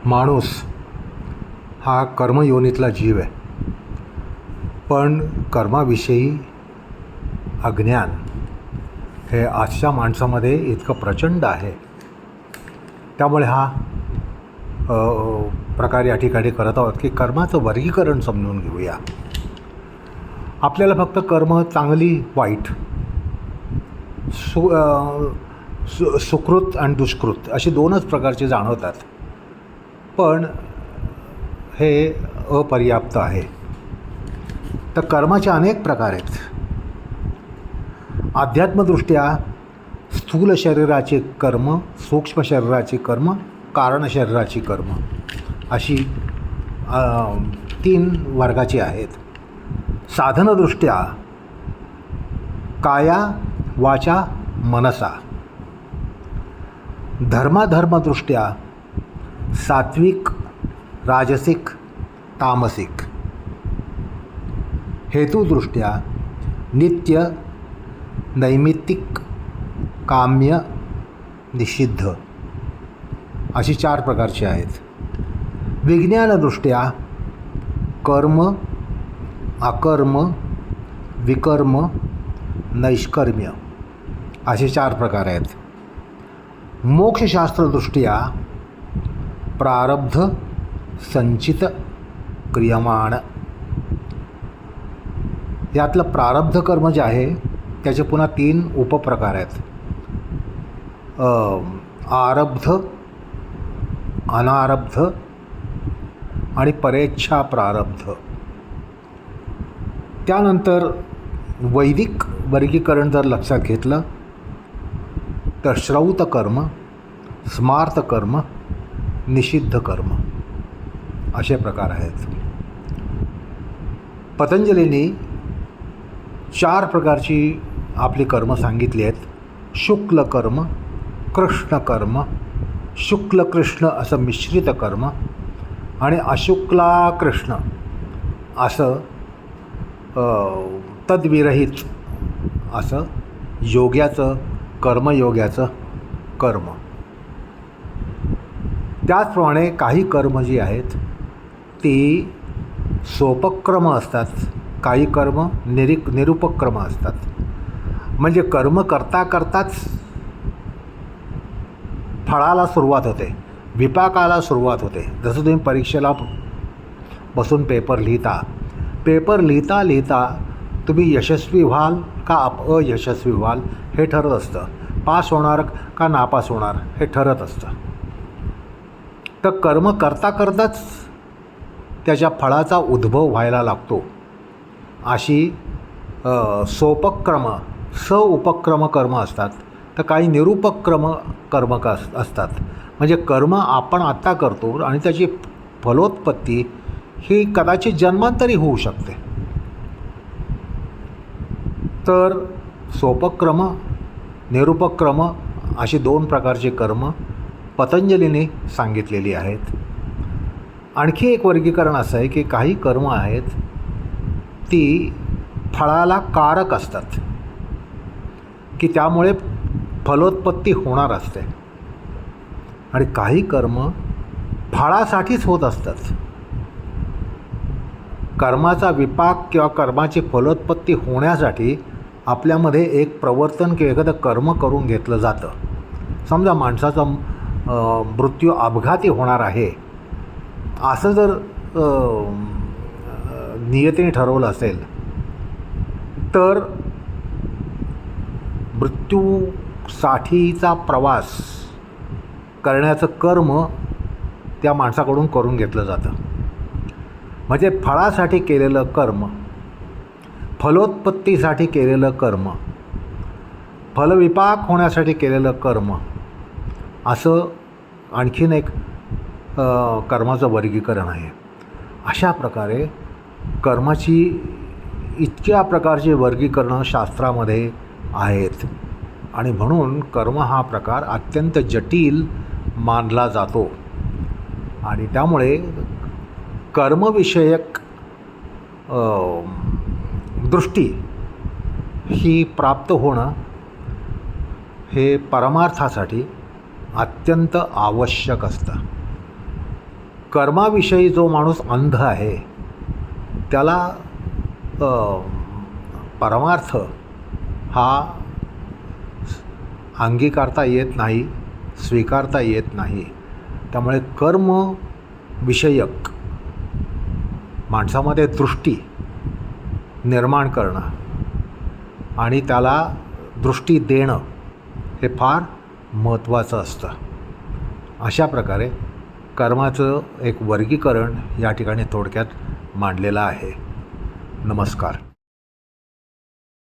माणूस हा कर्मयोनीतला जीव आहे, पण कर्माविषयी अज्ञान हे आजच्या माणसामध्ये इतकं प्रचंड आहे. त्यामुळे हा प्रकार या ठिकाणी करत आहोत की कर्माचं वर्गीकरण समजून घेऊया. आपल्याला फक्त कर्म चांगली वाईट, सुकृत आणि दुष्कृत असे दोनच प्रकारचे जाणवतात, पण हे अपर्याप्त आहे. तर कर्माचे अनेक प्रकार आहेत. अध्यात्मदृष्ट्या स्थूल शरीराचे कर्म, सूक्ष्म शरीराचे कर्म, कारण शरीराची कर्म अशी 3 वर्गाची आहेत. साधनदृष्ट्या काया वाचा मनसा, धर्माधर्मदृष्ट्या सात्विक राजसिक तामसिक, हेतुदृष्ट्या नित्य नैमित्तिक काम्य निषिद्ध अशी 4 प्रकारची आहेत. विज्ञानदृष्ट्या कर्म अकर्म विकर्म नैष्कर्म्य असे 4 प्रकार आहेत. मोक्षशास्त्रदृष्ट्या प्रारब्ध संचित क्रियमाण, यातलं प्रारब्ध कर्म जे आहे त्याचे पुन्हा 3 उपप्रकार आहेत. आरब्ध, अनारब्ध आणि परेच्छा प्रारब्ध. त्यानंतर वैदिक वर्गीकरण जर लक्षात घेतलं तर श्रौत कर्म, स्मार्त कर्म, निषिद्ध कर्म असे प्रकार आहेत. पतंजलींनी 4 प्रकारची आपली कर्म सांगितली आहेत. शुक्ल कर्म, कृष्ण कर्म, शुक्ल कृष्ण असं मिश्रित कर्म आणि अशुक्ला कृष्ण असं तद्विरहित असं योग्याचं, कर्मयोग्याचं कर्म. त्याचप्रमाणे काही कर्म जी आहेत ती सोपक्रम असतात, काही कर्म निरुपक्रम असतात. म्हणजे कर्म करता करताच फळाला सुरुवात होते, विपाकाला सुरुवात होते. जसं तुम्ही परीक्षेला बसून पेपर लिहिता लिहिता तुम्ही यशस्वी व्हाल का अयशस्वी व्हाल हे ठरत असतं, पास होणार का नापास होणार हे ठरत असतं. तर कर्म करता करताच त्याच्या फळाचा उद्भव व्हायला लागतो. अशी सोपक्रम उपक्रम कर्म असतात, तर काही निरुपक्रम कर्म असतात. म्हणजे कर्म आपण आत्ता करतो आणि त्याची फलोत्पत्ती ही कदाचित जन्मांतरी होऊ शकते. तर सोपक्रम निरुपक्रम अशी 2 प्रकारची कर्म पतंजलीने सांगितलेली आहेत. आणखी एक वर्गीकरण असं आहे की काही कर्म आहेत ती फळाला कारक असतात, की त्यामुळे फलोत्पत्ती होणार असते, आणि काही कर्म फळासाठीच होत असतात. कर्माचा विपाक किंवा कर्माची फलोत्पत्ती होण्यासाठी आपल्यामध्ये एक प्रवर्तन किंवा एखादं कर्म करून घेतलं जातं. समजा माणसाचा मृत्यू अपघाती होणार आहे असं जर नियतीने ठरवलं असेल तर मृत्यूसाठीचा प्रवास करण्याचं कर्म त्या माणसाकडून करून घेतलं जातं. म्हणजे फळासाठी केलेलं कर्म, फलोत्पत्तीसाठी केलेलं कर्म, फलविपाक होण्यासाठी केलेलं कर्म असं आणखीन एक कर्माचं वर्गीकरण आहे. अशा प्रकारे कर्माची इतक्या प्रकारची वर्गीकरणं शास्त्रामध्ये आहेत, आणि म्हणून कर्म हा प्रकार अत्यंत जटिल मानला जातो. आणि त्यामुळे कर्मविषयक दृष्टी ही प्राप्त होणं हे परमार्थासाठी अत्यंत आवश्यक असतं. कर्माविषयी जो माणूस अंध आहे त्याला परमार्थ हा अंगीकारता येत नाही, स्वीकारता येत नाही. त्यामुळे कर्मविषयक माणसामध्ये दृष्टी निर्माण करणं आणि त्याला दृष्टी देणं हे फार महत्त्वाचं असतं. अशा प्रकारे कर्माचं एक वर्गीकरण या ठिकाणी थोडक्यात मांडलेलं आहे. नमस्कार.